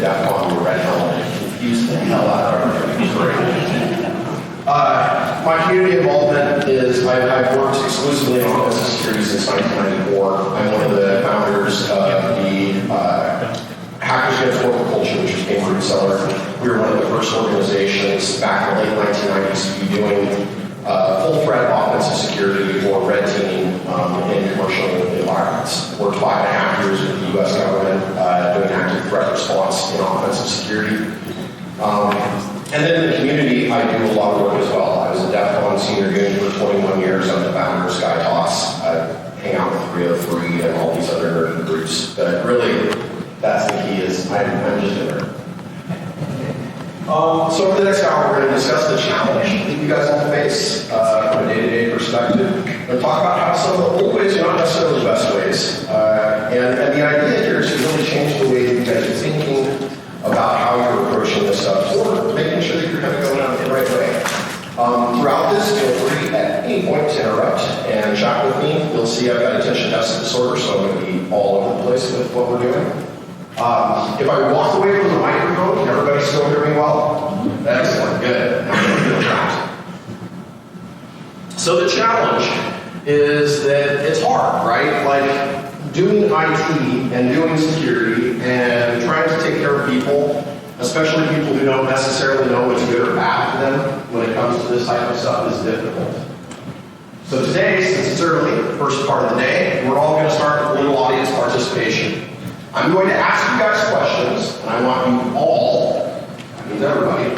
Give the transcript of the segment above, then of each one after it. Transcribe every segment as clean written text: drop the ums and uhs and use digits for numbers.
at DEFCON or RedHelm and confused the hell out of my community involvement is I've worked exclusively on offensive security since 1994. I'm one of the founders of the Hackers Against Corporate Culture, which was Cambridge Seller. We were one of the first organizations back in the late 1990s to be doing full threat offensive security for red team in commercial environments. Worked 5.5 years with the U.S. government doing active threat response in offensive security. And then in the community, I do a lot of work as well. I was a DEFCON senior unit for 21 years. I'm the founder of Sky Toss. I hang out with 303 and all these other nerdy groups. But really, that's the key is I'm just a nerd. So over the next hour, we're going to discuss the challenge that you guys all face from a day-to-day perspective. We're going to talk about how some of the old ways are not necessarily the best ways. And the idea here is to really change the way that you guys are thinking about how you're approaching this stuff, or making sure that you're kind of going out the right way. Throughout this, feel free at any point to interrupt and chat with me. You'll see I've got attention deficit disorder, so I'm going to be all over the place with what we're doing. If I walk away from the microphone, can everybody still hear me well? Excellent, good. Now I'm going to trapped. So the challenge is that it's hard, right? Like, doing IT and doing security and trying to take care of people, especially people who don't necessarily know what's good or bad for them when it comes to this type of stuff, is difficult. So today, since it's early, the first part of the day, we're all going to start with a little audience participation. I'm going to ask you guys questions, and I want you all, that means everybody,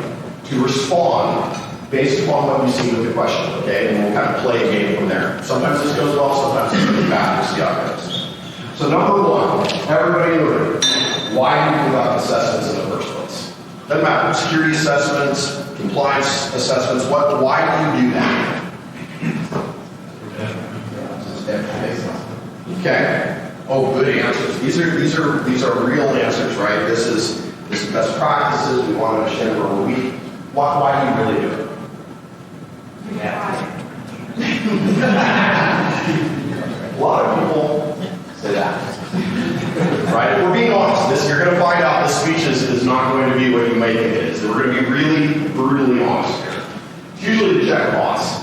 to respond based upon what you see with the question, okay? And we'll kind of play a game from there. Sometimes this goes well, sometimes it's really bad. We'll see how it goes. So number one, everybody in the room, why do you conduct assessments in the first place? Doesn't matter, security assessments, compliance assessments, why do you do that? Okay. Oh, good answers. These are real answers, right? This is best practices. We want to understand where we're weak. Why do you really do it? Yeah. A lot of people say that. Right? If we're being honest, you're going to find out this speech is not going to be what you may think it is. We're going to be really brutally honest here. It's usually the check box.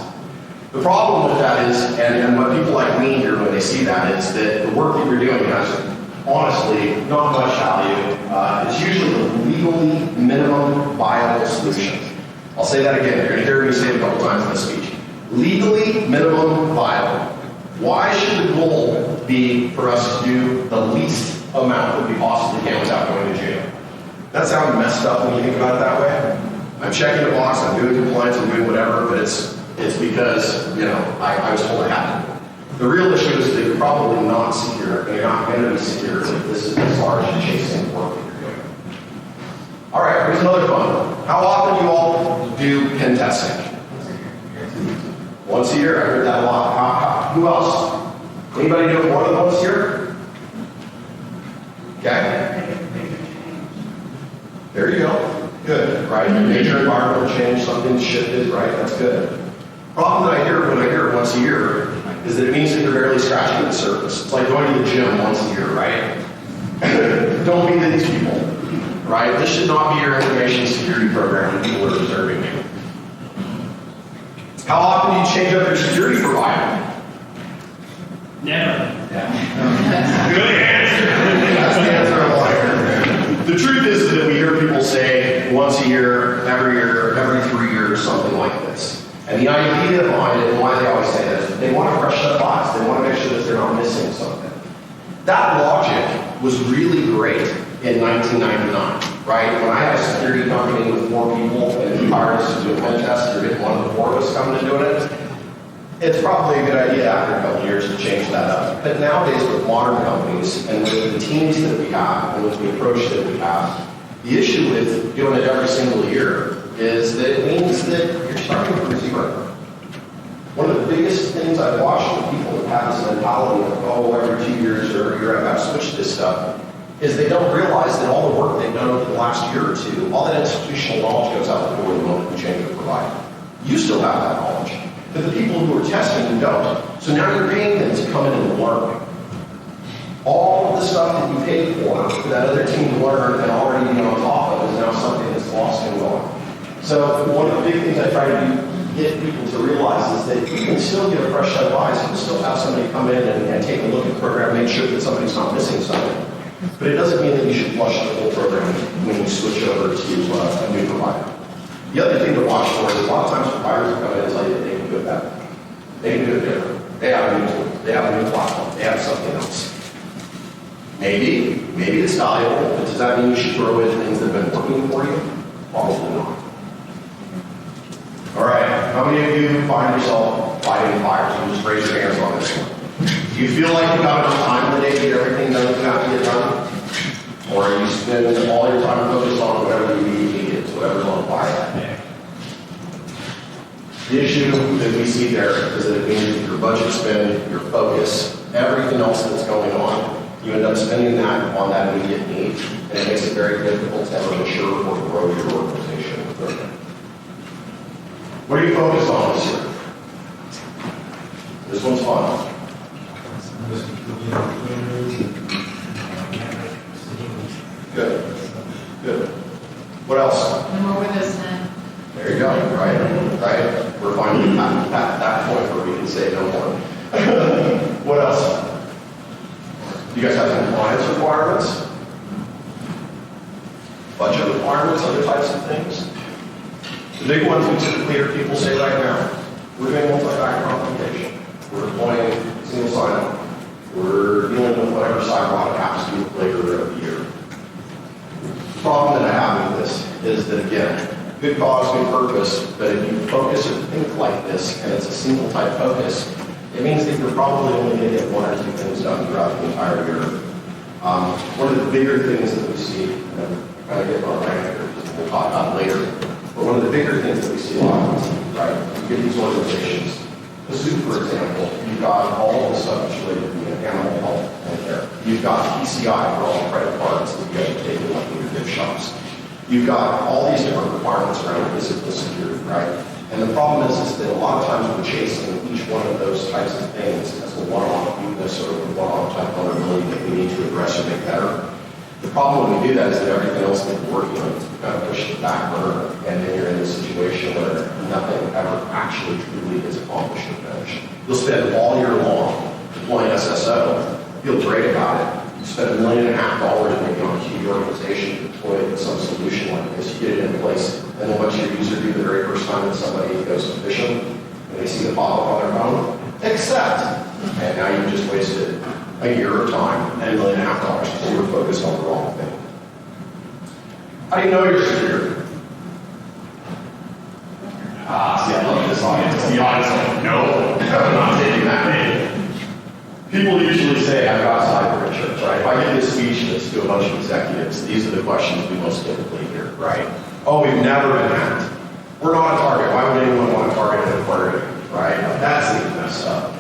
The problem with that is, and what people like me hear when they see that, is that the work that you're doing has, honestly, not much value. It's usually the legally minimum viable solution. I'll say that again. You're going to hear me say it a couple times in this speech. Legally minimum viable. Why should the goal be for us to do the least amount that we possibly can without going to jail? That sounds messed up when you think about it that way. I'm checking the box, I'm doing compliance, I'm doing whatever, but it's because, I was told it happened. The real issue is that you're probably not secure, and you're not going to be secure if this is as large and chasing work that you're doing. All right, here's another fun one. How often do you all do pen testing? Once a year. I heard that a lot. Who else? Anybody do it more than once a year? Okay. There you go. Good, right? Major environmental change, something shifted, right? That's good. Problem that I hear when I hear it once a year is that it means that you're barely scratching the surface. It's like going to the gym once a year, right? Don't be these people, right? This should not be your information security program when people are observing you. How often do you change up your security provider? Never. Yeah. Good answer. That's the answer I want. The truth is that we hear people say once a year, every 3 years, something like this. And the idea behind it, and why they always say this, they want a fresh set of eyes. They want to make sure that they're not missing something. That logic was really great in 1999, right? When I had a security company with 4 people and you hired us to do a pen test, you're getting one of the 4 of us coming and doing it. It's probably a good idea after a couple of years to change that up. But nowadays with modern companies and with the teams that we have and with the approach that we have, the issue with doing it every single year is that it means that you're starting from zero. One of the biggest things I've watched with people that have this mentality of, every 2 years or you're about to switch this stuff, is they don't realize that all the work they've done over the last year or two, all that institutional knowledge goes out the door the moment you change the provider. You still have that knowledge, but the people who are testing you don't. So now you're paying them to come in and learn. All of the stuff that you paid for that other team to learn and already be on top of is now something that's lost and gone. So one of the big things I try to get people to realize is that you can still get a fresh set of eyes. You can still have somebody come in and take a look at the program, make sure that somebody's not missing something. But it doesn't mean that you should flush the whole program when you switch over to a new provider. The other thing to watch for is a lot of times providers will come in and tell you that they can do it better. They can do it different. They have a new tool. They have a new platform. They have something else. Maybe it's valuable, but does that mean you should throw in things that have been working for you? Probably not. All right, how many of you find yourself fighting fires? You just raise your hands on this one. Do you feel like you've got enough time in the day to get everything done you have to get done? Or are you spending all your time focused on whatever you need to get, whatever's on fire that day? The issue that we see there is that it means that your budget spend, your focus, everything else that's going on, you end up spending that on that immediate need, and it makes it very difficult to ever mature or grow your organization. What are you focused on this year? This one's fun. Good. Good. What else? No more Windows 10. There you go. Right. We're finally at that point where we can say no more. What else? You guys have compliance requirements? Budget requirements, other types of things? The big ones we typically hear people say right now, we're doing multi-factor authentication. We're deploying single sign-on. We're dealing with whatever sidewalk happens to be later of the year. The problem that I have with this is that, again, good cause, good purpose, but if you focus or think like this, and it's a single type focus, it means that you're probably only going to get one or two things done throughout the entire year. One of the bigger things that we see, and kind of get on right here, we'll talk about later, but one of the bigger things that we see a lot of times, right, you get these organizations. The zoo, for example, you've got all the stuff that's related to animal health and care. You've got PCI for all the credit cards that you guys are taking like in your gift shops. You've got all these different requirements around physical security, right? And the problem is that a lot of times we're chasing each one of those types of things as a one-off weakness or a one-off type vulnerability that we need to address or make better. The problem when we do that is that everything else that we're working on is kind of pushed to the back burner, and then you're in a situation where nothing ever actually truly is accomplished or finished. You'll spend all year long deploying SSO, feel great about it. You spend $1.5 million maybe on a huge organization to deploy some solution like this. You get it in place, and then once your user do the very first time that somebody goes to fish them, and they see the pop-up on their phone, accept. And now you've just wasted a year of time and $1.5 million because you were focused on the wrong thing. How do you know you're secure? See, I love this audience. The audience like, no, I'm not taking that. People usually say, I've got cyber insurance, right? If I give this speech to a bunch of executives, these are the questions we most typically hear, right? Oh, we've never been hacked. We're not a target. Why would anyone want to target a target, right? That's even messed up.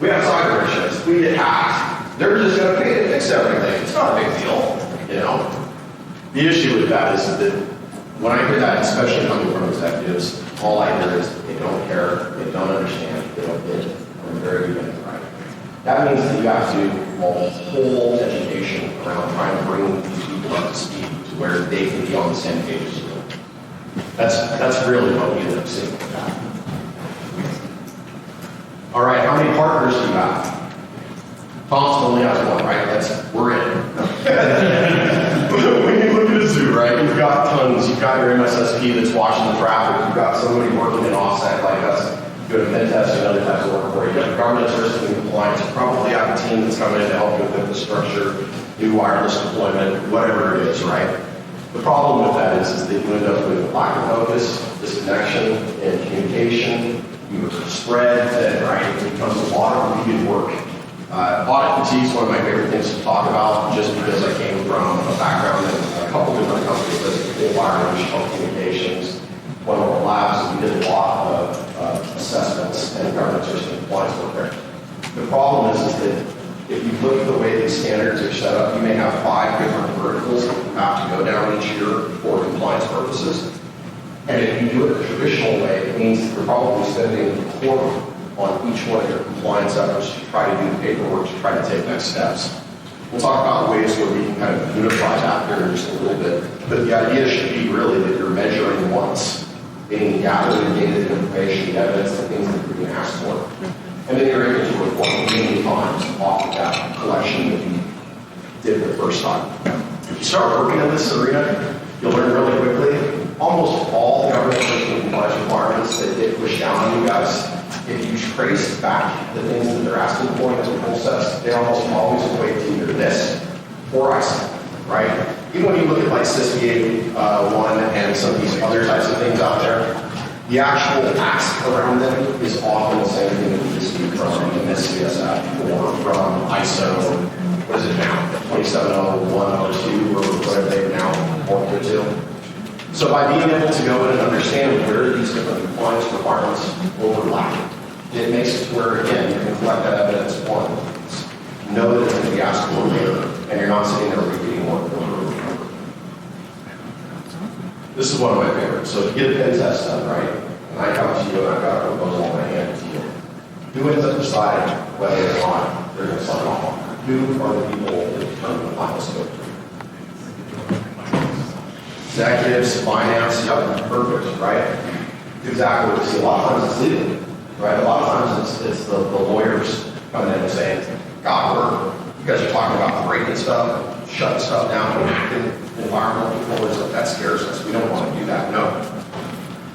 We have cyber insurance. We get hacked. They're just going to pay to fix everything. It's not a big deal, you know? The issue with that is that when I hear that, especially coming from executives, all I hear is they don't care, they don't understand, they don't get it from the very beginning, right? That means that you have to do a whole education around trying to bring these people up to speed to where they can be on the same page as you. That's really what we end up seeing with that. All right, how many partners do you have? Thompson only has one, right? We're in. When you look at a zoo, right, you've got tons. You've got your MSSP that's watching the traffic. You've got somebody working in offset like us, doing pen testing and other types of work for you. You've got governance risk and compliance. You probably have a team that's coming in to help you with infrastructure, new wireless deployment, whatever it is, right? The problem with that is that you end up with lack of focus, disconnection, and communication. You spread thin, right? It becomes a lot of repeated work. Audit fatigue is one of my favorite things to talk about, just because I came from a background in a couple different companies that wireless, telecommunications. One of our labs, we did a lot of assessments and governance risk and compliance work there. The problem is that if you look at the way these standards are set up, you may have 5 different verticals that you have to go down each year for compliance purposes. And if you do it the traditional way, it means that you're probably spending a quarter on each one of your compliance efforts to try to do the paperwork, to try to take next steps. We'll talk about ways where we can kind of unify that here in just a little bit. But the idea should be really that you're measuring once, meaning gathering the data, the information, the evidence, the things that you're being asked for. And then you're able to report many times off of that collection that you did the first time. If you start working in this arena, you'll learn really quickly. Almost all government and compliance requirements that get pushed down on you guys, if you trace back the things that they're asking for in the process, they almost always equate to either this or ISO, right? Even when you look at like CISPA 1 and some of these other types of things out there, the actual ask around them is often the same thing that we just see from NSCSF or from ISO, what is it now, 2700102 or whatever they've now morphed it to. So by being able to go in and understand where these different compliance requirements overlap, it makes it where, again, you can collect that evidence once, know that it's going to be asked for later, and you're not sitting there repeating work over and over. This is one of my favorites. So if you get a pen test done, right, and I come to you and I've got a proposal in my hand to you, who ends up deciding whether or not they're going to sign off on it? Who are the people that determine the final scope? Executives, finance, yep, perfect, right? Exactly what we see. A lot of times it's legal, right? A lot of times it's the lawyers coming in and saying, God, you guys are talking about breaking stuff, shutting stuff down, environmental controllers, that scares us. We don't want to do that. No.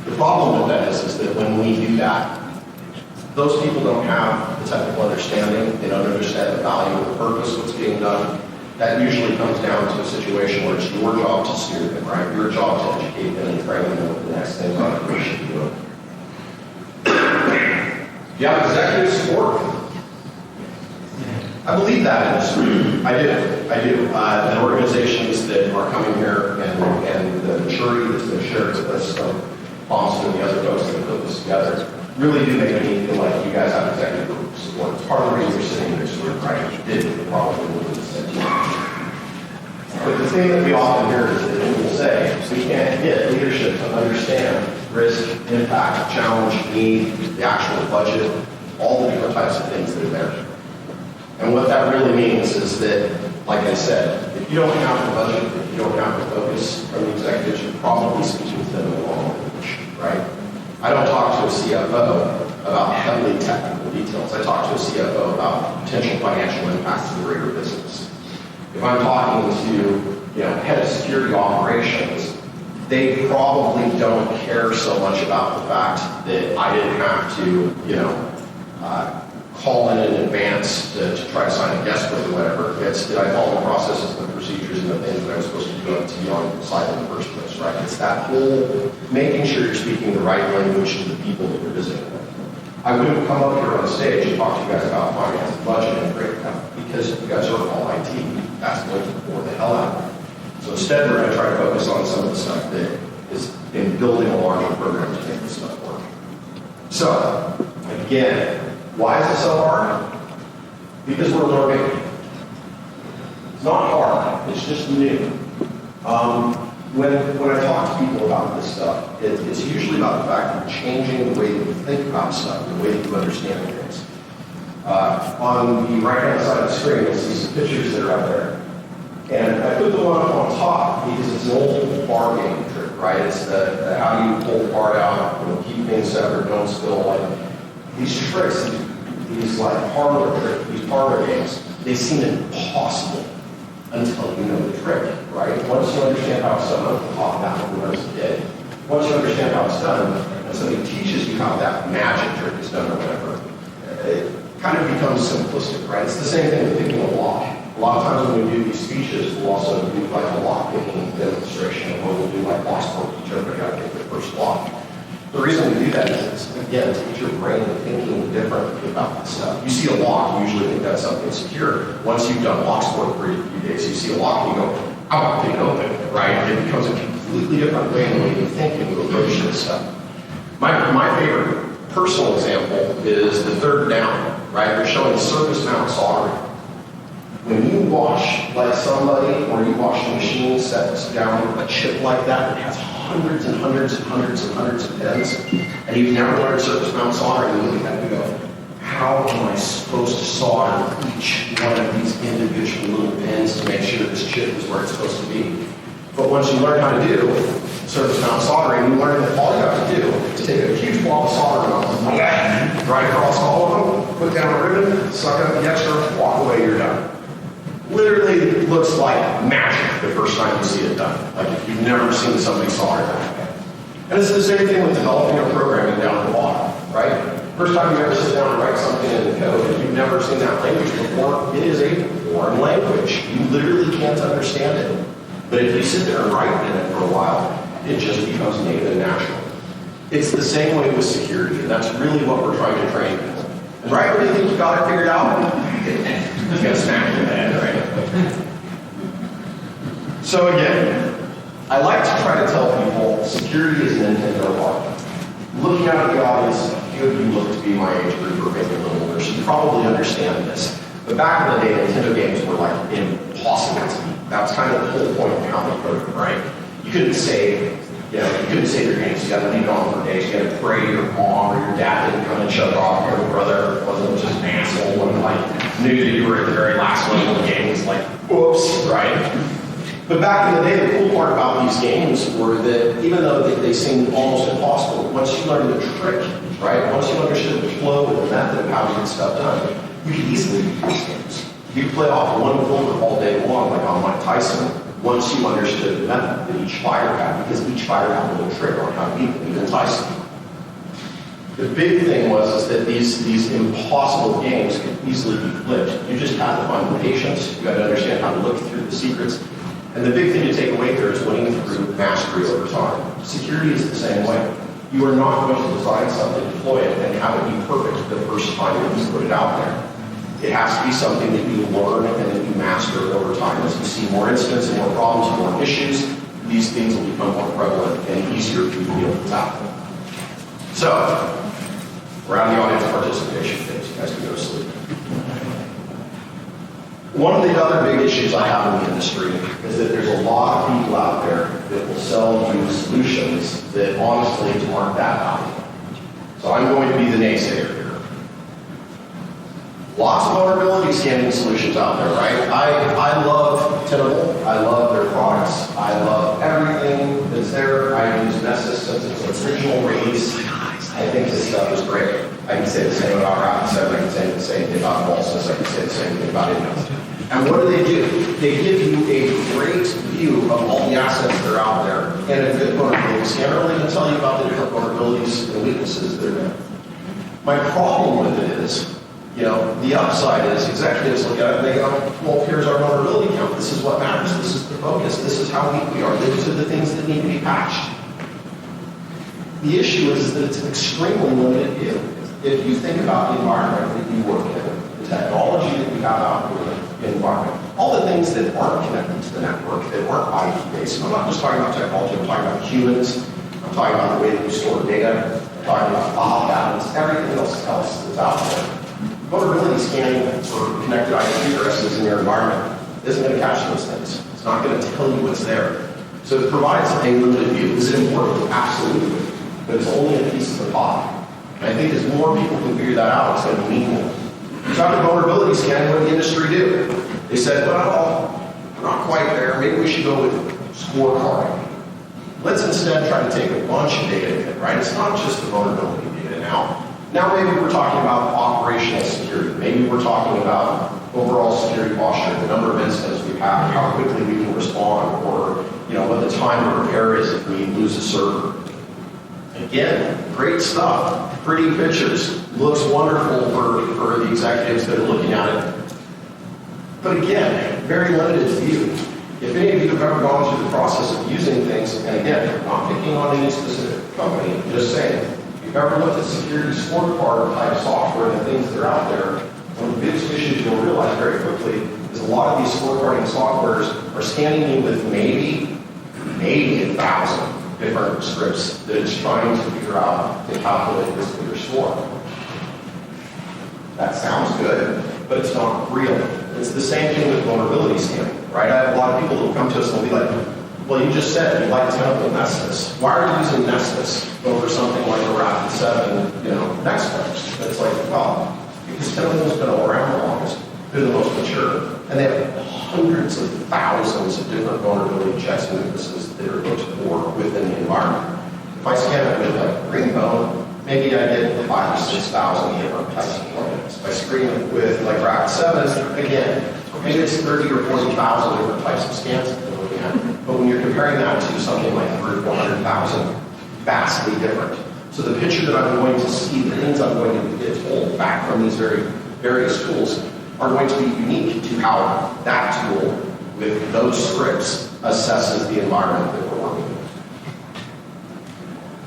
The problem with that is that when we do that, those people don't have the technical understanding, they don't understand the value of the purpose, what's being done. That usually comes down to a situation where it's your job to steer them, right? Your job to educate them and train them what the next things are that we should be doing. Do you have executive support? I believe that industry. I do. And organizations that are coming here and the maturity that's been shared with us from Boston and the other folks that have put this together really do make me feel like you guys have executive support. It's part of the reason you're sitting in this room, right? You did probably would have said to you. But the thing that we often hear is that people say, we can't get leadership to understand risk, impact, challenge, need, the actual budget, all the different types of things that are there. And what that really means is that, like I said, if you don't have the budget, if you don't have the focus from the executives, you're probably speaking to them in the wrong language, right? I don't talk to a CFO about heavily technical details. I talk to a CFO about potential financial impacts to the greater business. If I'm talking to, head of security operations, they probably don't care so much about the fact that I didn't have to, call in advance to try to sign a guest book or whatever. It's did I follow the processes and the procedures and the things that I was supposed to do to be on the site in the first place, right? It's that whole making sure you're speaking the right language to the people that you're visiting with. I wouldn't come up here on stage and talk to you guys about finance and budget and breakdown because you guys are all IT. That's going to bore the hell out of me. So instead, we're going to try to focus on some of the stuff that is in building a larger program to make this stuff work. So, again, why is it so hard? Because we're learning. It's not hard, it's just new. When I talk to people about this stuff, it's usually about the fact that you're changing the way that you think about stuff, the way that you understand things. On the right-hand side of the screen, you'll see some pictures that are up there. And I put the one up on top because it's an old bar game trick, right? It's the how do you pull the part out, keep things separate, don't spill, these tricks, these parlor games, they seem impossible until you know the trick, right? Once you understand how it's done, off that one as a kid. Once you understand how it's done, and somebody teaches you how that magic trick is done or whatever, it kind of becomes simplistic, right? It's the same thing with picking a lock. A lot of times when we do these speeches, we'll also do like a lock picking demonstration, or we'll do like box board, teach everybody how to pick the first lock. The reason we do that is, again, to get your brain thinking differently about this stuff. You see a lock, you usually think that's something secure. Once you've done lock sport for a few days, you see a lock and you go, I want to pick it open, right? It becomes a completely different way in the way you think and you approach this stuff. My favorite personal example is the third down, right? You're showing surface mount soldering. When you wash like somebody, or you wash a machine sets down a chip like that has hundreds and hundreds and hundreds and hundreds of pins, and you've never learned surface mount soldering, you look at that and you go, how how am I supposed to solder each one of these individual little pins to make sure this chip is where it's supposed to be? But once you learn how to do surface mount soldering, you learn that all you have to do is take a huge blob of solder and right across all of them, put down a ribbon, suck up the extra, walk away, you're done. Literally looks like magic the first time you see it done. Like if you've never seen somebody solder that way. And it's the same thing with developing or programming down at the bottom, right? First time you ever sit down and write something in the code, if you've never seen that language before, it is a foreign language. You literally can't understand it. But if you sit there and write in it for a while, it just becomes native and natural. It's the same way with security, and that's really what we're trying to train people. And right when you think you got it figured out, it's gonna smack you in the head, right? So again, I like to try to tell people security is an integral part. Looking out at the audience, a few of you look to be my age group or maybe a little older, so you probably understand this. But back in the day, Nintendo games were like impossible to beat. That was kind of the whole point of how they put it, right? You couldn't save, you couldn't save your games. You had to leave it on for days. You had to pray your mom or your dad didn't come and shut it off. Your brother wasn't just an asshole and like knew that you were at the very last level of the game. It's like, oops, right? But back in the day, the cool part about these games were that even though they seemed almost impossible, once you learned the trick, right? Once you understood the flow and the method of how to get stuff done, you could easily beat these games. You could play off one folder all day long, like on Mike Tyson, once you understood the method that each fighter had, because each fighter had a little trick on how to beat them, even Tyson. The big thing was that these impossible games could easily be flipped. You just had to find the patience, you had to understand how to look through the secrets. And the big thing to take away here is winning through mastery over time. Security is the same way. You are not going to design something, deploy it, and have it be perfect the first time that you put it out there. It has to be something that you learn and that you master over time. As you see more incidents and more problems and more issues, these things will become more prevalent and easier for you to be able to tackle. So, we're on the audience participation phase. You guys can go to sleep. One of the other big issues I have in the industry is that there's a lot of people out there that will sell you solutions that honestly aren't that valuable. So I'm going to be the naysayer here. Lots of vulnerability scanning solutions out there, right? I love Tenable. I love their products. I love everything that's there. I use Nessus since its original release. I think this stuff is great. I can say the same about Rapid7. I can say the same thing about Volsys. I can say the same thing about Intel. And what do? They give you a great view of all the assets that are out there. And a good vulnerability scanner really can tell you about the different vulnerabilities and weaknesses that are there. My problem with it is, the upside is executives look at it and they go, well, here's our vulnerability count. This is what matters. This is the focus. This is how weak we are. These are the things that need to be patched. The issue is that it's an extremely limited view. If you think about the environment that you work in, the technology that we have out there in the environment, all the things that aren't connected to the network, that aren't IT-based, I'm not just talking about technology, I'm talking about humans, I'm talking about the way that you store data, I'm talking about file patterns, everything else that's out there. Vulnerability scanning for connected IP addresses in your environment isn't going to catch those things. It's not going to tell you what's there. So it provides a limited view. Is it important? Absolutely. But it's only a piece of the pie. And I think as more people can figure that out, it's going to be meaningful. You talk about vulnerability scanning, what did the industry do? They said, well, we're not quite there. Maybe we should go with scorecarding. Let's instead try to take a bunch of data, right? It's not just the vulnerability data now. Now maybe we're talking about operational security. Maybe we're talking about overall security posture, the number of incidents we've had, how quickly we can respond, or what the time to repair is if we lose a server. Again, great stuff, pretty pictures, looks wonderful for the executives that are looking at it. But again, very limited view. If any of you have ever gone through the process of using things, and again, I'm not picking on any specific company, I'm just saying, if you've ever looked at security scorecard type software and the things that are out there, one of the biggest issues you'll realize very quickly is a lot of these scorecarding softwares are scanning you with maybe 1,000 different scripts that it's trying to figure out to calculate this bigger score. That sounds good, but it's not real. It's the same thing with vulnerability scanning, right? I have a lot of people who will come to us and will be like, well, you just said you like Tenable Nessus. Why are you using Nessus over something like a Rapid7, Next It's like, well, because chemical's been around the longest, they're the most mature, and they have hundreds of thousands of different vulnerability checks and weaknesses that are looked for within the environment. If I scan it with like green bone, maybe I get 5,000 or 6,000 different types of plugins. If I screen it with like RAP7, again, maybe it's 30 or 40,000 different types of scans that they're looking at. But when you're comparing that to something like 300 or 400,000, vastly different. So the picture that I'm going to see, the things I'm going to get told back from these various tools are going to be unique to how that tool with those scripts assesses the environment that we're working with.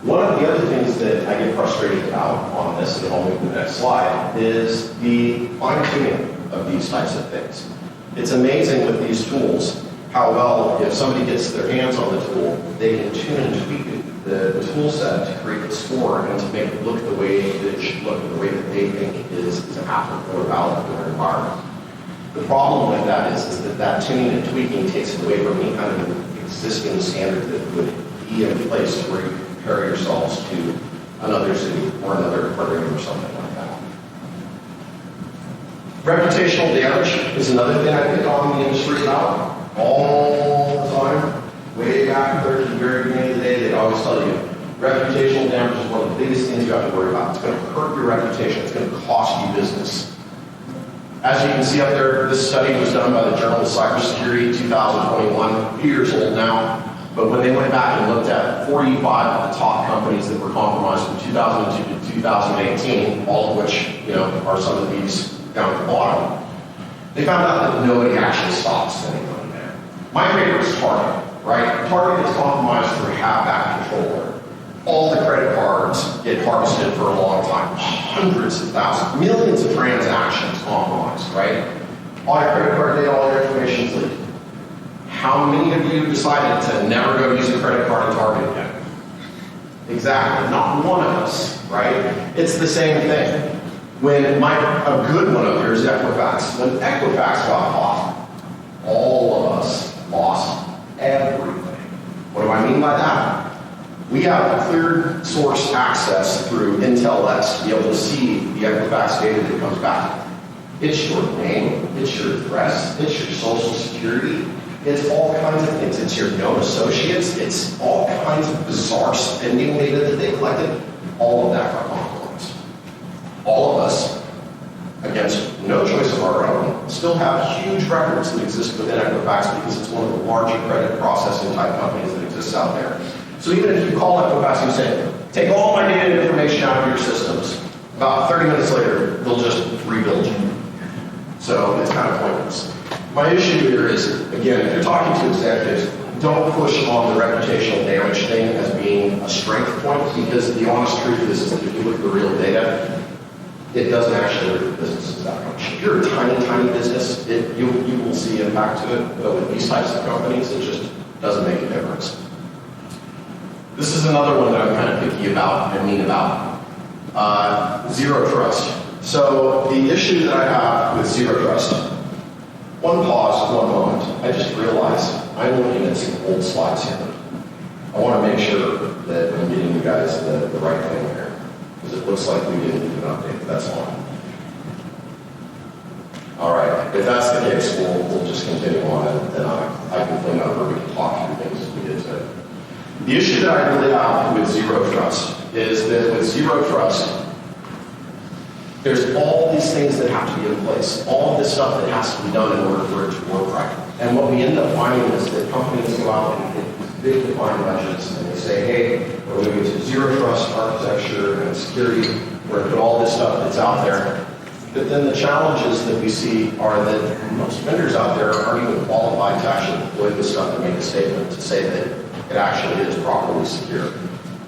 One of the other things that I get frustrated about on this, and I'll move to the next slide, is the fine-tuning of these types of things. It's amazing with these tools how well, if somebody gets their hands on the tool, they can tune and tweak the tool set to create the score and to make it look the way that it should look, the way that they think is applicable or valid for their environment. The problem with that is that tuning and tweaking takes it away from any kind of existing standard that would be in place where you compare yourselves to another city or another program or something like that. Reputational damage is another thing I pick on the industry about all the time. Way back there at the very beginning of the day, they always tell you, reputational damage is one of the biggest things you have to worry about. It's going to hurt your reputation. It's going to cost you business. As you can see up there, this study was done by the Journal of Cybersecurity, 2021, a few years old now. But when they went back and looked at 45 of the top companies that were compromised from 2002 to 2018, all of which, are some of these down at the bottom, they found out that nobody actually stops anyone there. My favorite is Target, right? Target is compromised through half-back controller. All the credit cards get harvested for a long time. Hundreds of thousands, millions of transactions compromised, right? All your credit card data, all your information is leaked. How many of you decided to never go use a credit card at Target again? Exactly, not one of us, right? It's the same thing. When a good one up here is Equifax. When Equifax got caught, all of us lost everything. What do I mean by that? We have cleared source access through Intel X to be able to see the Equifax data that comes back. It's your name, it's your address, it's your social security, it's all kinds of things. It's your known associates, it's all kinds of bizarre spending data that they collected. All of that got compromised. All of us, against no choice of our own, still have huge records that exist within Equifax because it's one of the larger credit processing type companies that exists out there. So even if you call Equifax and say, take all my data and information out of your systems, about 30 minutes later, they'll just rebuild you. So it's kind of pointless. My issue here is, again, if you're talking to executives, don't push on the reputational damage thing as being a strength point, because the honest truth is that if you look at the real data, it doesn't actually hurt your businesses that much. If you're a tiny, tiny business, you will see impact to it, but with these types of companies, it just doesn't make a difference. This is another one that I'm kind of picky about and mean about. Zero trust. So the issue that I have with zero trust, one pause, one moment. I just realized I'm looking at some old slides here. I want to make sure that I'm getting you guys the right thing here, because it looks like we didn't do an update. That's all. All right. If that's the case, we'll just continue on, and I can clean up, or we can talk through things as we get to it. The issue that I really have with zero trust is that with zero trust, there's all these things that have to be in place, all of this stuff that has to be done in order for it to work right. And what we end up finding is that companies go out and get these big defined budgets, and they say, hey, we're moving to zero trust architecture and security, we're going to put all this stuff that's out there. But then the challenges that we see are that most vendors out there aren't even qualified to actually deploy this stuff and make a statement to say that it actually is properly secure.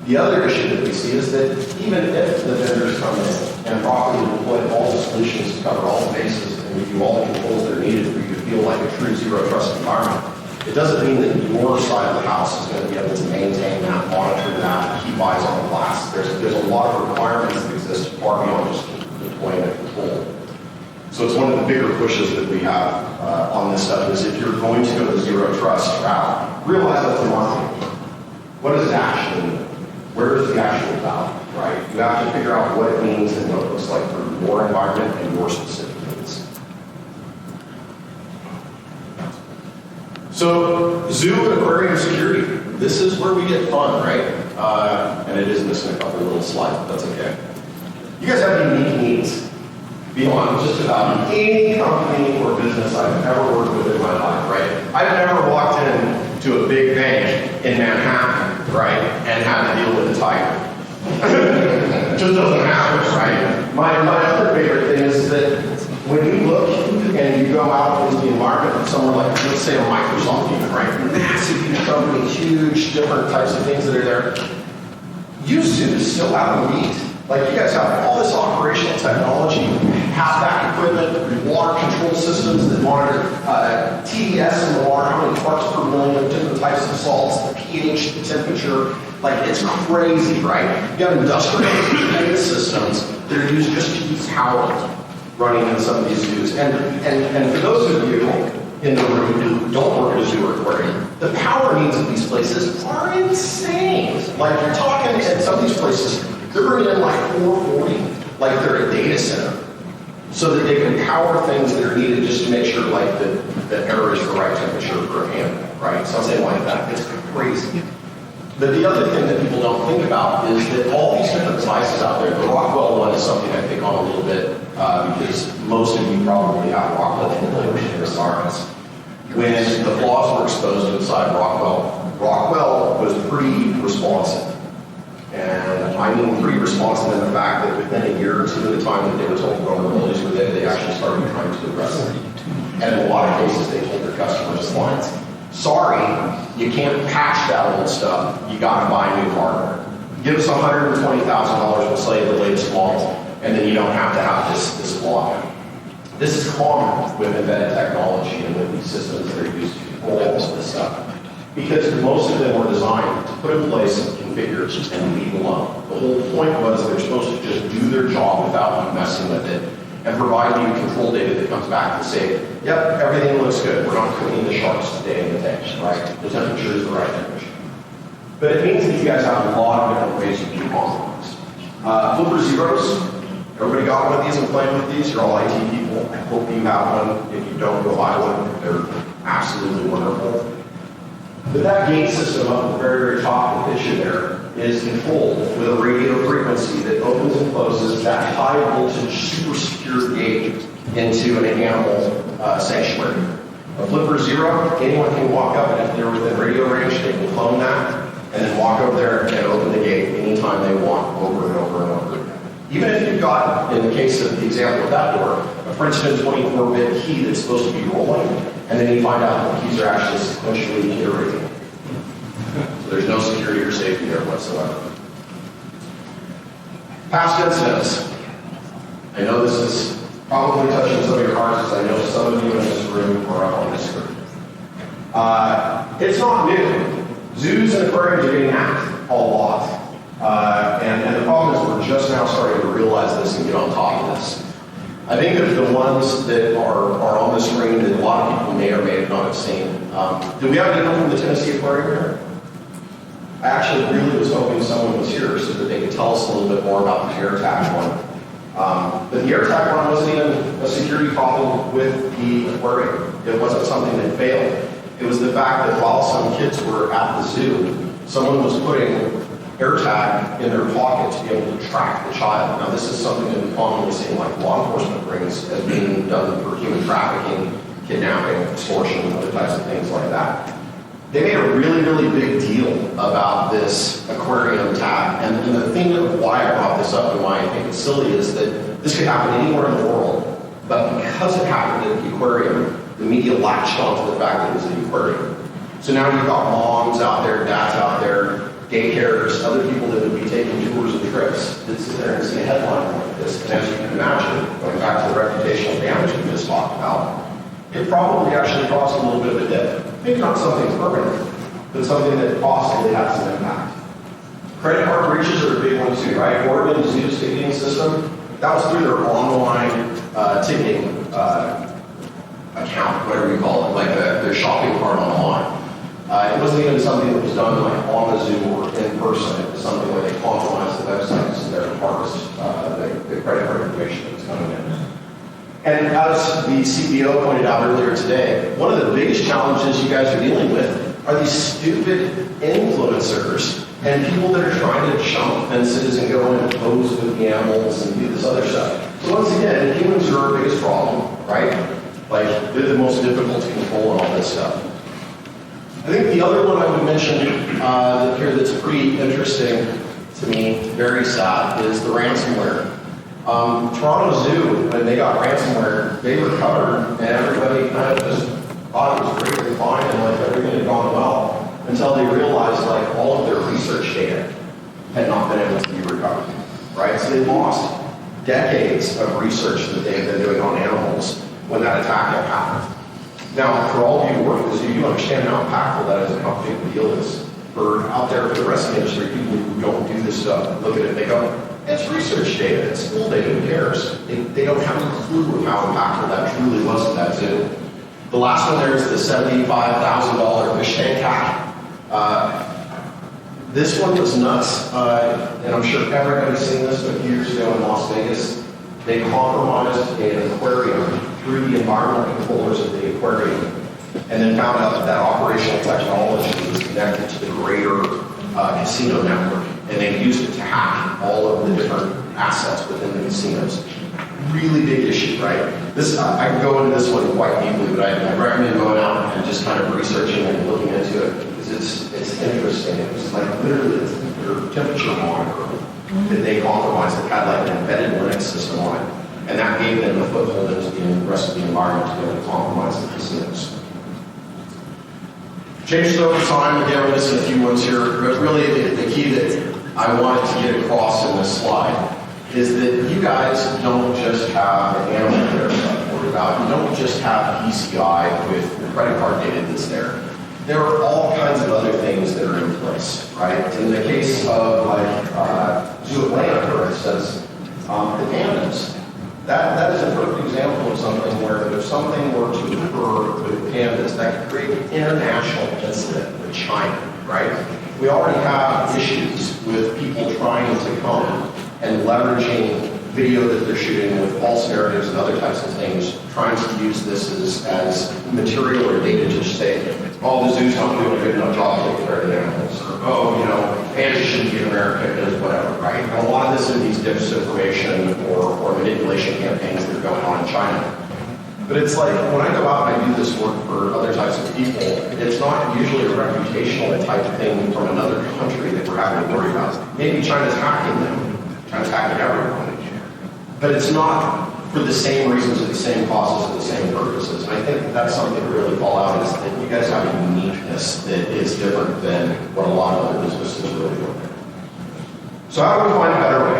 The other issue that we see is that even if the vendors come in and properly deploy all the solutions to cover all the bases and give you all the controls that are needed for you to feel like a true zero trust environment, it doesn't mean that your side of the house is going to be able to maintain that, monitor that, keep eyes on the glass. There's a lot of requirements that exist far beyond just deploying a control. So it's one of the bigger pushes that we have on this stuff is if you're going to go the zero trust route, realize that's the marketing. What does it actually mean? Where is the actual value, right? You have to figure out what it means and what it looks like for your environment and your specific needs. So, zoo and aquarium security. This is where we get fun, right? And it is missing a couple little slides, but that's okay. You guys have unique needs beyond just about any company or business I've ever worked with in my life, right? I've never walked into a big bank in Manhattan, right, and had to deal with a tiger. It just doesn't happen, right? My other favorite thing is that when you look and you go out into the environment of somewhere like, let's say, a Microsoft even, right? Massive, huge company, huge, different types of things that are there. You zoos still have a need. Like, you guys have all this operational technology, HVAC equipment, water control systems that monitor TDS in the water, how many parts per million, different types of salts, the pH, the temperature. Like, it's crazy, right? You have industrial data systems that are used just to use power running in some of these zoos. And for those of you in the room who don't work at a zoo or aquarium, the power needs of these places are insane. Like, you're talking at some of these places, they're bringing in like 440, like they're a data center, so that they can power things that are needed just to make sure like the air is the right temperature for a animal, right? Something like that. It's crazy. But the other thing that people don't think about is that all these different devices out there, the Rockwell one is something I pick on a little bit because most of you probably have Rockwell in your SARS. When the flaws were exposed inside Rockwell was pretty responsive. And I mean pretty responsive in the fact that within a year or two of the time that they were told vulnerabilities were there, they actually started trying to address them. And in a lot of cases, they told their customers, clients, sorry, you can't patch that old stuff. You got to buy new hardware. Give us $120,000, we'll sell you the latest model, and then you don't have to have this flaw. This is common with embedded technology and with these systems that are used to control all of this stuff. Because most of them were designed to put in place and configure and leave alone. The whole point was they're supposed to just do their job without you messing with it and provide you control data that comes back to say, yep, everything looks good. We're not cooking the sharks today in the tank, right? The temperature is the right temperature. But it means that you guys have a lot of different ways you can compromise. Flipper zeros. Everybody got one of these and playing with these? You're all IT people. I hope you have one. If you don't, go buy one. They're absolutely wonderful. But that gate system up at the very, very top of the picture there is controlled with a radio frequency that opens and closes that high voltage, super secure gate into an animal sanctuary. A Flipper Zero, anyone can walk up, and if they're within radio range, they can clone that and then walk over there and open the gate anytime they want, over and over and over again. Even if you've got, in the case of the example of that door, a Princeton 24-bit key that's supposed to be rolling, and then you find out that the keys are actually sequentially iterating. So there's no security or safety there whatsoever. Past incidents. I know this is probably touching some of your hearts, because I know some of you in this room are up on this screen. It's not new. Zoos and aquariums are getting hacked a lot. And the problem is we're just now starting to realize this and get on top of this. I think of the ones that are on the screen that a lot of people may or may not have seen. Do we have anyone from the Tennessee Aquarium here? I actually really was hoping someone was here so that they could tell us a little bit more about the AirTag one. But the AirTag one wasn't even a security problem with the aquarium. It wasn't something that failed. It was the fact that while some kids were at the zoo, someone was putting AirTag in their pocket to be able to track the child. Now, this is something that we commonly see in like law enforcement brings as being done for human trafficking, kidnapping, extortion, other types of things like that. They made a really, really big deal about this aquarium tag. And the thing of why I brought this up and why I think it's silly is that this could happen anywhere in the world. But because it happened at the aquarium, the media latched onto the fact that it was an aquarium. So now you've got moms out there, dads out there, daycares, other people that would be taking tours and trips that sit there and see a headline like this. And as you can imagine, going back to the reputational damage we just talked about, it probably actually caused a little bit of a dip. Maybe not something permanent, but something that possibly has an impact. Credit card breaches are a big one too, right? Oregon Zoo's ticketing system, that was through their online ticketing account, whatever you call it, like their shopping cart online. It wasn't even something that was done like on the Zoom or in person. It was something where they compromised the websites and their harvest the credit card information that was And as the CEO pointed out earlier today, one of the biggest challenges you guys are dealing with are these stupid influencers and people that are trying to jump fences and go in and pose with the animals and do this other stuff. So once again, humans are our biggest problem, right? Like, they're the most difficult to control and all this stuff. I think the other one I would mention here that's pretty interesting to me, very sad, is the ransomware. Toronto Zoo, when they got ransomware, they recovered, and everybody kind of just thought it was great and fine, and like everything had gone well, until they realized like all of their research data had not been able to be recovered, right? So they lost decades of research that they had been doing on animals when that attack had happened. Now, for all of you who work with this, you understand how impactful that is and how big the deal is. For out there for the rest of the industry, people who don't do this stuff, look at it and they go, it's research data, it's school data, who cares? They don't have a clue of how impactful that truly was to that zoo. The last one there is the $75,000 fish tank hack. This one was nuts, and I'm sure everybody's seen this, but years ago in Las Vegas, they compromised an aquarium through the environmental controllers of the aquarium, and then found out that that operational technology was connected to the greater casino network, and they used it to hack all of the different assets within the casinos. Really big issue, right? This I can go into this one quite deeply, but I recommend going out and just kind of researching and looking into it, because it's interesting. It was like literally their temperature monitor that they compromised that had like an embedded Linux system on it, and that gave them a foothold into the rest of the environment to be able to compromise the casinos. Changed over time, again, we're missing a few ones here, but really the key that I wanted to get across in this slide is that you guys don't just have an animal care stuff to worry about. You don't just have PCI with the credit card data that's there. There are all kinds of other things that are in place, right? In the case of like Zoo Atlanta, for instance, the pandas. That is a perfect example of something where if something were to occur with pandas, that could create an international incident with China, right? We already have issues with people trying to come and leveraging video that they're shooting with false narratives and other types of things, trying to use this as material or data to say, oh, the zoo's not doing a good enough job taking care of the animals, or oh, you know, pandas shouldn't be in America, because whatever, right? And a lot of this is these disinformation or manipulation campaigns that are going on in China. But it's like, when I go out and I do this work for other types of people, it's not usually a reputational type thing from another country that we're having to worry about. Maybe China's hacking them. China's hacking everyone. But it's not for the same reasons or the same causes or the same purposes. And I think that's something to really call out, is that you guys have a uniqueness that is different than what a lot of other businesses really do. So how do we find a better way?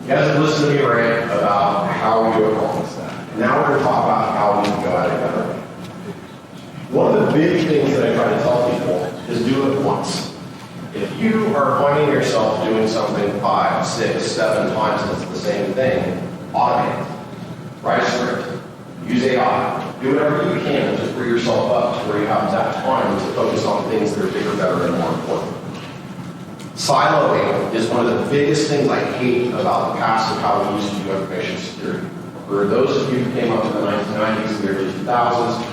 You guys have listened to me rant about how we do accomplish that. And now we're going to talk about how we can go at it a better way. One of the big things that I try to tell people is do it once. If you are finding yourself doing something 5, 6, 7 times and it's the same thing, automate it. Write a script. Use AI. Do whatever you can to free yourself up to where you have that time to focus on things that are bigger, better, and more important. Siloing is one of the biggest things I hate about the past of how we used to do information security. For those of you who came up in the 1990s and the early 2000s,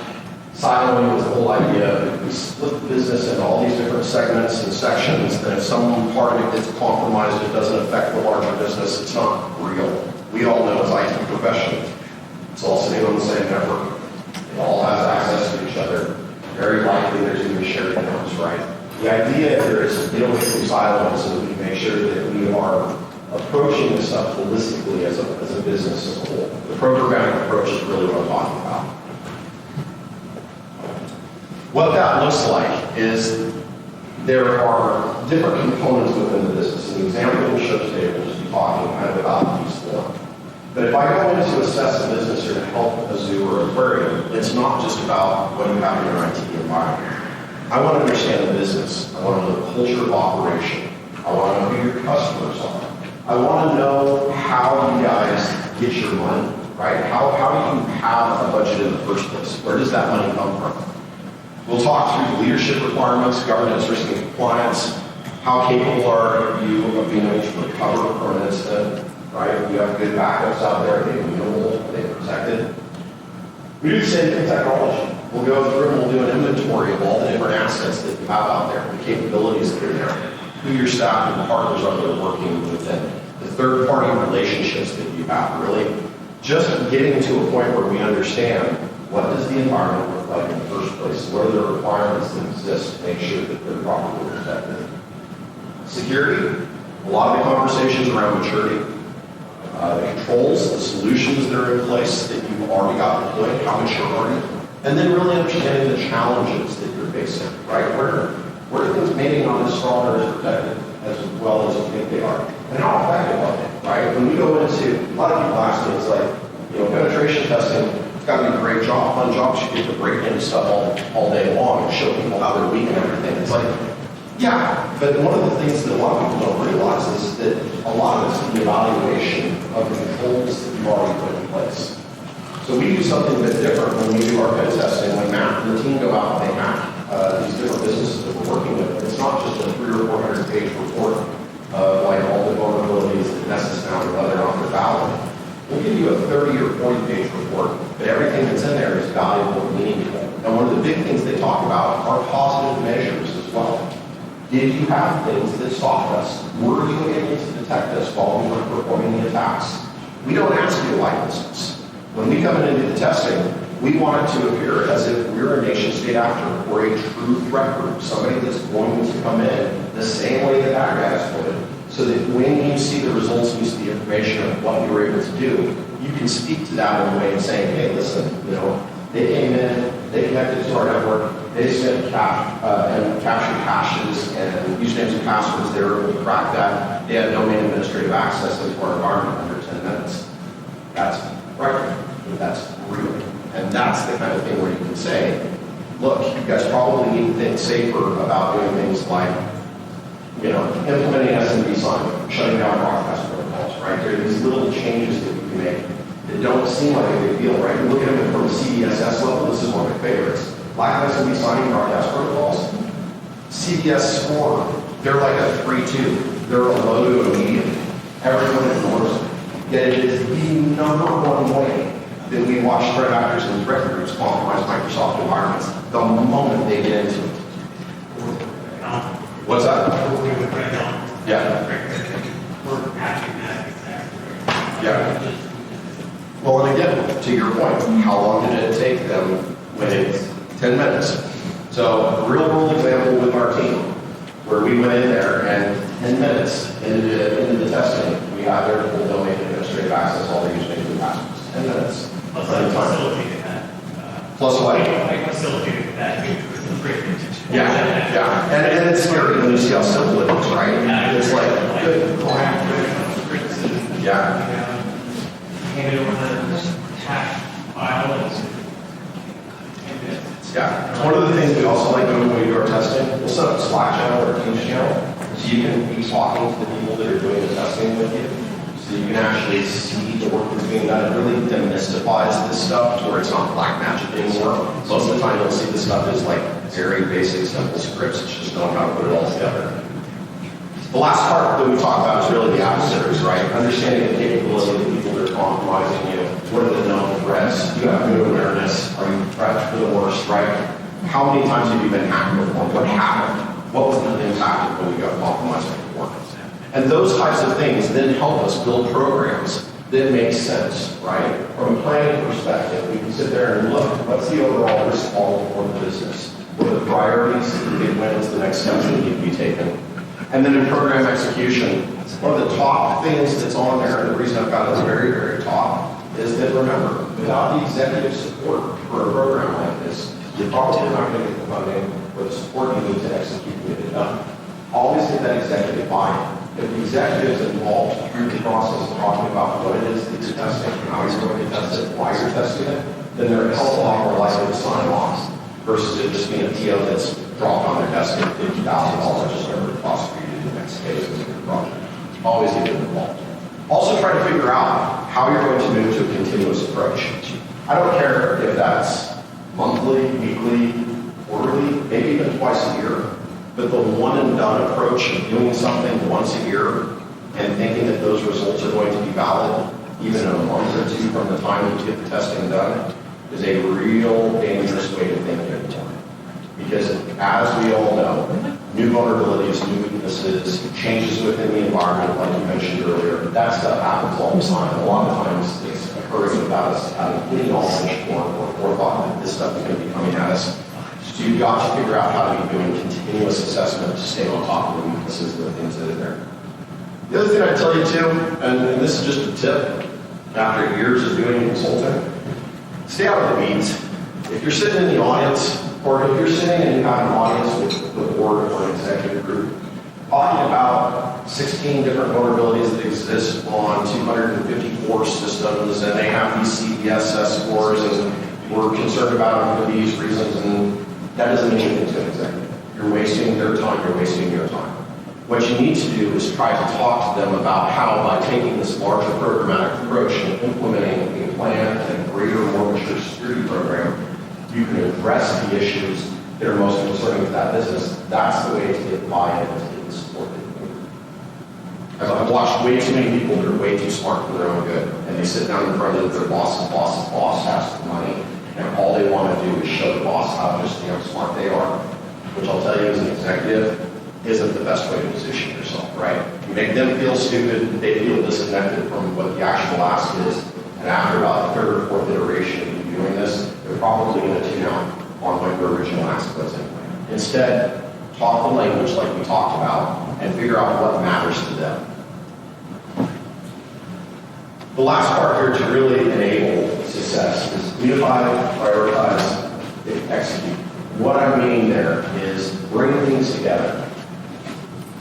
siloing was the whole idea that we split the business into all these different segments and sections, that if some part of it gets compromised, it doesn't affect the larger business. It's not real. We all know as IT professionals, it's all sitting on the same network. It all has access to each other. Very likely there's even shared accounts, right? The idea here is to get away from siloing so that we make sure that we are approaching this stuff holistically as a business as a whole. The programmatic approach is really what I'm talking about. What that looks like is there are different components within the business. And the example we'll show today will just be talking kind of about these four. But if I go in to assess a business or to help a zoo or aquarium, it's not just about what you have in your IT environment. I want to understand the business. I want to know the culture of operation. I want to know who your customers are. I want to know how you guys get your money, right? How do you have a budget in the first place? Where does that money come from? We'll talk through the leadership requirements, governance, risk, and compliance. How capable are you of being able to recover from an incident, right? You have good backups out there, they're minimal, they're protected. We do the same thing in technology. We'll go through and we'll do an inventory of all the different assets that you have out there, the capabilities that are there, who your staff and partners are that are working within, the third-party relationships that you have, really just getting to a point where we understand what does the environment look like in the first place, what are the requirements that exist to make sure that they're properly protected. Security, a lot of the conversations around maturity, the controls, the solutions that are in place that you've already got deployed, how mature are you? And then really understanding the challenges that you're facing, right? Where are things maybe not as strong or as protected as well as you think they are? And how effective are they, right? When we go into, a lot of people ask me, it's like, penetration testing, it's got to be a great job, fun job, you get to break into stuff all day long and show people how they're weak and everything. It's like, yeah, but one of the things that a lot of people don't realize is that a lot of it's the evaluation of the controls that you've already put in place. So we do something a bit different when we do our pen testing. When Matt and the team go out and they map these different businesses that we're working with, it's not just a 300 or 400 page report of like all the vulnerabilities that Nessus found or whether or not they're valid. We'll give you a 30 or 40 page report, but everything that's in there is valuable and meaningful. And one of the big things they talk about are positive measures as well. Did you have things that stopped us? Were you able to detect us while we were performing the attacks? We don't ask you to license. When we come in and do the testing, we want it to appear as if we're a nation state actor or a true threat group, somebody that's going to come in the same way that our guys would, so that when you see the results, you see the information of what you were able to do, you can speak to that in a way of saying, hey, listen, they came in, they connected to our network, they sent and captured hashes and usernames and passwords. They were able to crack that. They had domain administrative access into our environment under 10 minutes. That's right. That's real. And that's the kind of thing where you can say, look, you guys probably need to think safer about doing things like, implementing SMB sign, shutting down broadcast protocols, right? There are these little changes that you can make that don't seem like a big deal, right? You look at them from a CDSS level, this is one of my favorites. Lack of SMB signing broadcast protocols. CDS score, they're like a 3-2. They're a low to a medium. Everyone ignores it. Yet it is the number one way that we watch threat actors and threat groups compromise Microsoft environments the moment they get into it. What's that? RedHelm. Yeah. We're patching that. Yeah. Well, and again, to your point, how long did it take them when it's 10 minutes? So, a real world example with our team, where we went in there and 10 minutes into the testing, we had their full domain administrative access, all their usernames and passwords. 10 minutes. Plus, I facilitated that. Plus what? I facilitated that. Yeah. And it's scary when you see how simple it is, right? It's like, good. Yeah. Hand it over the hash file. Yeah. One of the things we also like doing when we do our testing, we'll set up a Slack channel or a Teams channel so you can be talking to the people that are doing the testing with you. So you can actually see the work that's being done. It really demystifies this stuff to where it's not black magic anymore. Most of the time you'll see this stuff as like very basic, simple scripts. It's just knowing how to put it all together. The last part that we talk about is really the adversaries, right? Understanding the capability of the people that are compromising you. What are the known threats? Do you have good awareness? Are you prepped for the worst, right? How many times have you been hacked before? What happened? What was the impact when we got compromised before? And those types of things then help us build programs that make sense, right? From a planning perspective, we can sit there and look, what's the overall risk all for the business? What are the priorities, the big wins, the next steps that need to be taken? And then in program execution, one of the top things that's on there, and the reason I've got it at the very, very top, is that remember, without the executive support for a program like this, you're probably not going to get the funding or the support you need to execute and get it done. Always get that executive buy-in. If the executive is involved through the process of talking about what it is that you're testing, how you're going to test it, why you're testing it, then they're a hell of a lot more likely to sign off versus it just being a TO that's dropped on their desk at $50,000 just over the cost for you to do the next phase of the project. Always get them involved. Also try to figure out how you're going to move to a continuous approach. I don't care if that's monthly, weekly, quarterly, maybe even twice a year. But the one and done approach of doing something once a year and thinking that those results are going to be valid even in a month or two from the time you get the testing done, is a real dangerous way to think anymore. Because as we all know, new vulnerabilities, new weaknesses, changes within the environment, like you mentioned earlier, that stuff happens all the time. A lot of times it's occurring without us having any knowledge or forethought that this stuff is going to be coming at us. So you've got to figure out how to be doing continuous assessment to stay on top of the weaknesses and the things that are there. The other thing I'd tell you too, and this is just a tip, after years of doing consulting, stay out of the weeds. If you're sitting in the audience, or if you're sitting and you have an audience with the board or an executive group, talking about 16 different vulnerabilities that exist on 254 systems, and they have these CPSS scores, and we're concerned about them for these reasons, and that doesn't mean anything to an executive. You're wasting their time, you're wasting your time. What you need to do is try to talk to them about how, by taking this larger programmatic approach and implementing a plan and a greater, more mature security program, you can address the issues that are most concerning to that business. That's the way to get buy-in and to get the support that you need. I've watched way too many people that are way too smart for their own good, and they sit down in front of their boss's boss has the money, and all they want to do is show the boss how just smart they are, which I'll tell you as an executive isn't the best way to position yourself, right? You make them feel stupid, they feel disconnected from what the actual ask is, and after about the third or fourth iteration of you doing this, they're probably going to tune out on what your original ask was anyway. Instead, talk the language like we talked about and figure out what matters to them. The last part here to really enable success is unify, prioritize, and execute. What I mean there is bring things together.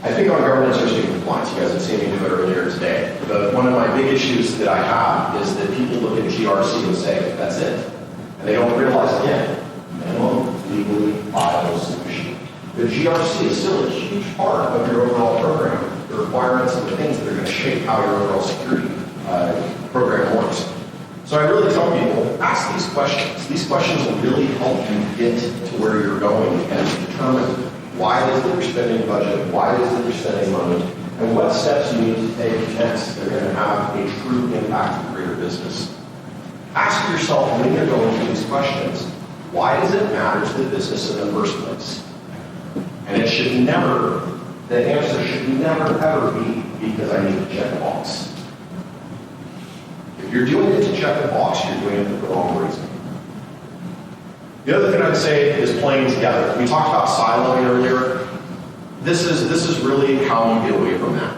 I think on governance, risk, and compliance, you guys have seen me do it earlier today, but one of my big issues that I have is that people look at GRC and say, that's it. And they don't realize, again, minimum legally viable solution. The GRC is still a huge part of your overall program, the requirements and the things that are going to shape how your overall security program works. So I really tell people, ask these questions. These questions will really help you get to where you're going and determine why it is that you're spending budget, why it is that you're spending money, and what steps you need to take next that are going to have a true impact on greater business. Ask yourself when you're going through these questions, why does it matter to the business in the first place? And it should never, the answer should never ever be because I need to check a box. If you're doing it to check a box, you're doing it for the wrong reason. The other thing I'd say is playing together. We talked about siloing earlier. This is really how you get away from that.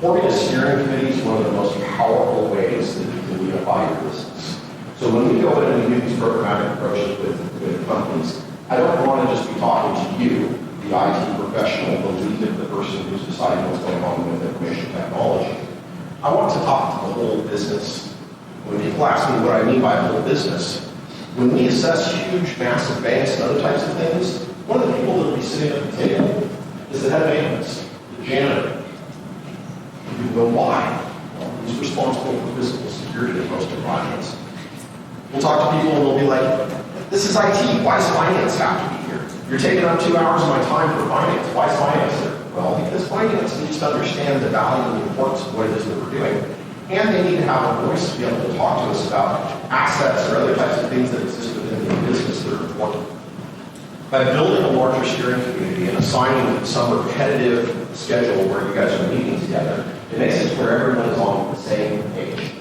Forming a steering committee is one of the most powerful ways that you can unify your business. So when we go in and we do these programmatic approaches with companies, I don't want to just be talking to you, the IT professional, the lead, the person who's deciding what's going on with information technology. I want to talk to the whole business. When people ask me what I mean by the whole business, when we assess huge, massive banks and other types of things, one of the people that will be sitting at the table is the head of maintenance, the janitor. You go, why? Well, who's responsible for physical security in most environments? We'll talk to people and they'll be like, this is IT, why does finance have to be here? You're taking up 2 hours of my time for finance, why is finance here? Well, because finance needs to understand the value and the importance of what it is that we're doing. And they need to have a voice to be able to talk to us about assets or other types of things that exist within the business that are important. By building a larger steering community and assigning some repetitive schedule where you guys are meeting together, it makes it where everyone is on the same page.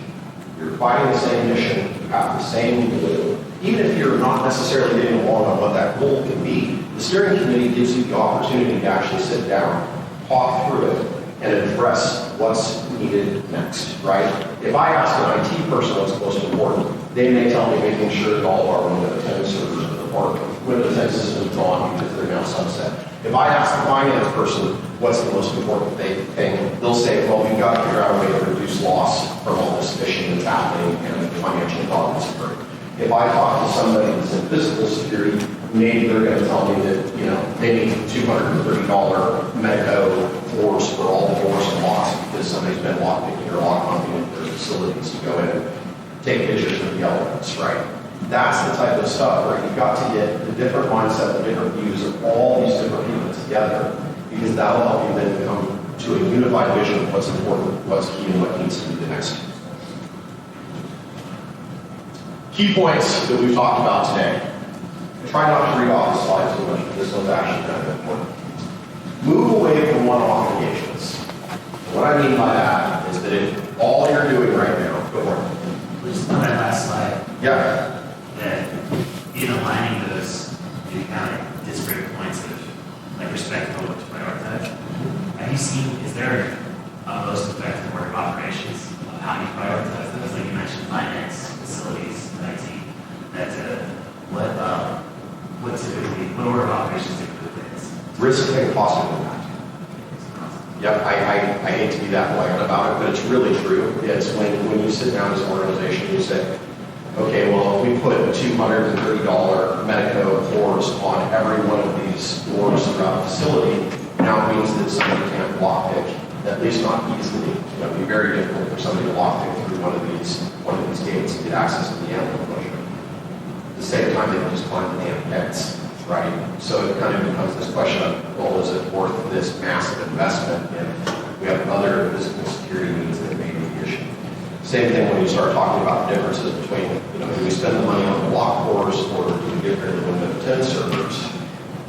You're fighting the same mission, you have the same goal. Even if you're not necessarily getting along on what that goal can be, the steering committee gives you the opportunity to actually sit down, talk through it, and address what's needed next, right? If I ask an IT person what's most important, they may tell me making sure that all of our Windows 10 servers or Windows 10 systems are gone because they're now sunset. If I ask the finance person what's the most important thing, they'll say, well, we've got to figure out a way to reduce loss from all this phishing that's happening and the financial problems occurring. If I talk to somebody that's in physical security, maybe they're going to tell me that, they need $230 Medico floors for all the doors and locks because somebody's been lockpicking or lock hunting in their facilities to go in and take pictures of the elements, right? That's the type of stuff where you've got to get the different mindset, the different views of all these different people together, because that'll help you then come to a unified vision of what's important, what's key, and what needs to be the next. Key points that we've talked about today. Try not to read off the slides too much, but this one's actually kind of important. Move away from one-off engagements. What I mean by that is that if all you're doing right now, go on. Just on that last slide, Yeah. that in aligning those kind of disparate points of like respect for what to prioritize, have you seen, is there a most effective order of operations of how you prioritize those? Like you mentioned finance, facilities, IT. That's what order of operations typically is? Risk and cost of impact. Yep, I hate to be that blunt about it, but it's really true. It's when you sit down as an organization, you say, okay, well, if we put $230 Medico cores on every one of these doors throughout the facility, now it means that somebody can't lockpick, at least not easily. It'd be very difficult for somebody to lockpick through one of these gates and get access to the animal enclosure. At the same time, they can just climb the damn fence, right? So it kind of becomes this question of, well, is it worth this massive investment if we have other physical security needs that may be the issue? Same thing when you start talking about the differences between, do we spend the money on the block cores or do we get rid of the Windows 10 servers?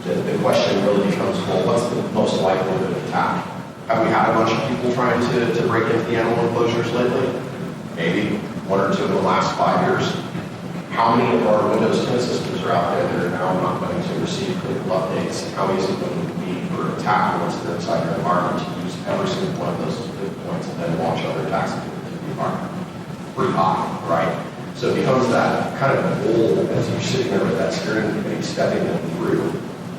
The question really becomes, well, what's the most likelihood of attack? Have we had a bunch of people trying to break into the animal enclosures lately? Maybe one or two in the last 5 years. How many of our Windows 10 systems are out there that are now not going to receive critical updates? How easy is it going to be for attack once they're inside your environment to use every single one of those points and then launch other attacks into the environment? Pretty high, right? So it becomes that kind of goal as you're sitting there with that steering committee, stepping them through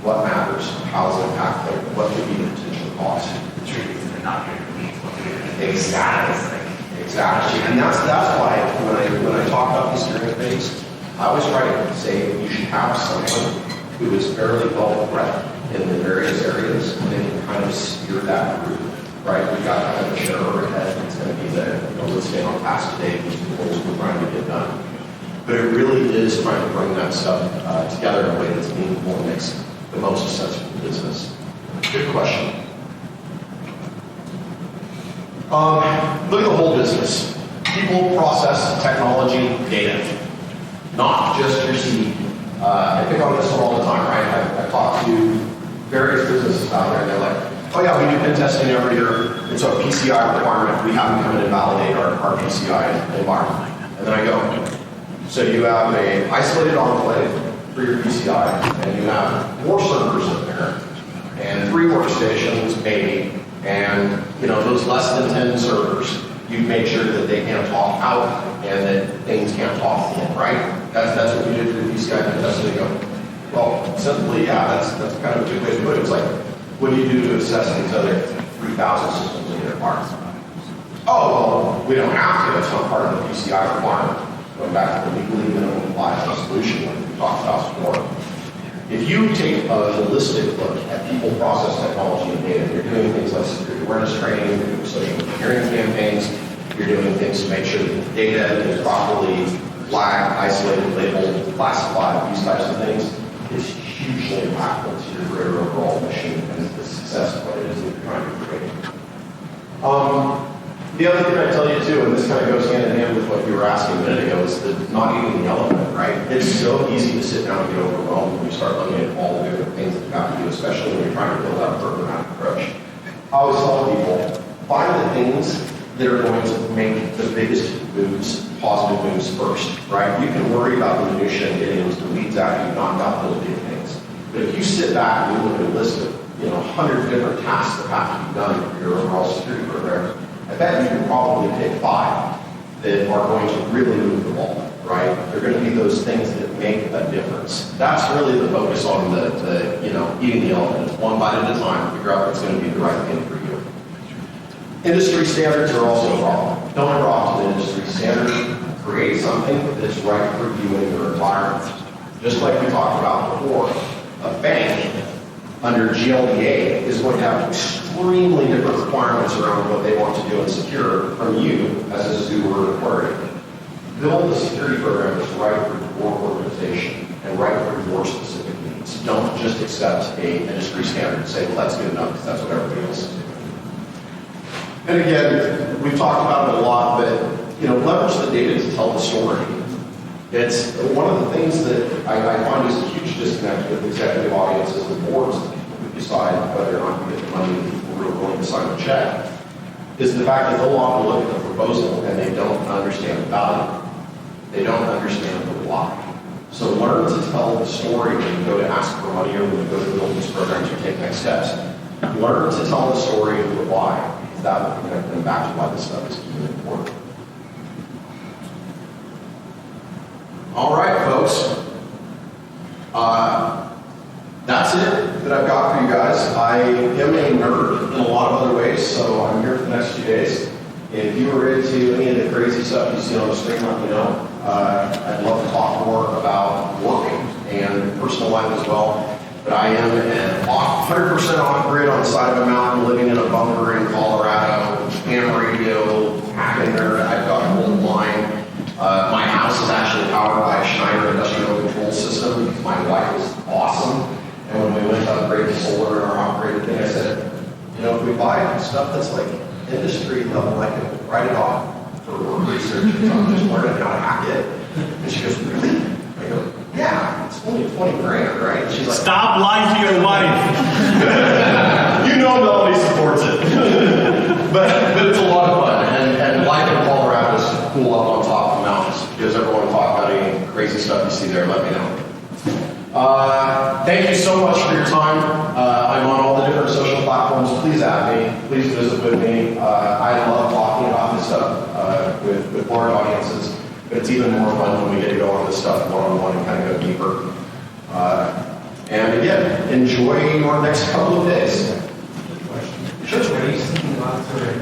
what matters, how is it impactful, what could be the potential cost. They're not here to meet what they're Exactly. Exactly. And that's why when I talk about the steering committees, I always try to say you should have someone who is fairly well bred in the various areas and they can kind of steer that group. Right? We've got kind of a chair overhead. It's going to be the, let's stay on task today, these are the goals we're trying to get done. But it really is trying to bring that stuff together in a way that's meaningful and makes the most sense for the business. Good question. Look at the whole business. People, process, technology, data. Not just your CD. I pick on this one all the time, right? I talk to various businesses out there and they're like, oh yeah, we do pen testing every year. It's a PCI requirement. We have to come in and validate our PCI environment. And then I go, so you have an isolated enclave for your PCI, and you have 4 servers in there, and 3 workstations maybe, and those less than 10 servers, you make sure that they can't talk out and that things can't talk in, right? That's what you did for your PCI pen testing. They go, well, simply, yeah, that's kind of a good way to put it. It's like, what do you do to assess these other 3,000 systems in your environment? Oh, well, we don't have to. That's not part of the PCI requirement. Going back to the legally minimum viable solution like we talked about before. If you take a holistic look at people, process, technology, and data, you're doing things like security awareness training, you're doing social engineering campaigns, you're doing things to make sure that the data is properly flagged, isolated, labeled, classified, these types of things, it's hugely impactful to your greater overall mission and the success of what it is that you're trying to create. The other thing I tell you too, and this kind of goes hand in hand with what you were asking a minute ago, is the not eating the elephant, right? It's so easy to sit down and get overwhelmed when you start looking at all the different things that you have to do, especially when you're trying to build out a programmatic approach. I always tell people, find the things that are going to make the biggest moves, positive moves first, right? You can worry about the minutia and getting into the weeds after you've knocked out those big things. But if you sit back and you look at a list of 100 different tasks that have to be done for your overall security program, I bet you can probably pick 5 that are going to really move the ball, right? They're going to be those things that make a difference. That's really the focus on the eating the elephant. It's one bite at a time, figure out what's going to be the right thing for you. Industry standards are also a problem. Don't ever opt to the industry standard. Create something that's right for you and your environment. Just like we talked about before, a bank under GLBA is going to have extremely different requirements around what they want to do and secure from you as a steward or query. Build a security program that's right for your organization and right for your specific needs. Don't just accept an industry standard and say, well, that's good enough because that's what everybody else is doing. And again, we've talked about it a lot, but leverage the data to tell the story. It's one of the things that I find is a huge disconnect with executive audiences and boards who decide whether or not you get the money and people who are willing to sign a check, is the fact that they'll often look at the proposal and they don't understand the value. They don't understand the why. So learn to tell the story when you go to ask for money or when you go to build these programs or take next steps. Learn to tell the story of the why, because that will connect them back to why this stuff is really important. All right, folks. That's it that I've got for you guys. I am a nerd in a lot of other ways, so I'm here for the next few days. If you are into any of the crazy stuff you see on the screen, let me know. I'd love to talk more about working and personal life as well. But I am an 100% off-grid on the side of a mountain, living in a bunker in Colorado, ham radio, hacking nerd. I've got a gold line. My house is actually powered by a Schneider industrial control system because my wife is awesome. And when we went to upgrade the solar in our operated thing, I said, you know, if we buy stuff that's like industry level, I can write it off for work research. So I'm just learning how to hack it. And she goes, really? I go, yeah, it's only 20 grand, right? And she's like, Stop lying to your wife. you know Melanie supports it. but it's a lot of fun. And life in Colorado is cool up on top of the mountains. Because everyone talk about any crazy stuff you see there, let me know. Thank you so much for your time. I'm on all the different social platforms. Please add me. Please visit with me. I love talking about this stuff with large audiences, but it's even more fun when we get to go on this stuff one-on-one and kind of go deeper. And again, enjoy your next couple of days. Sure. Are you thinking about sort of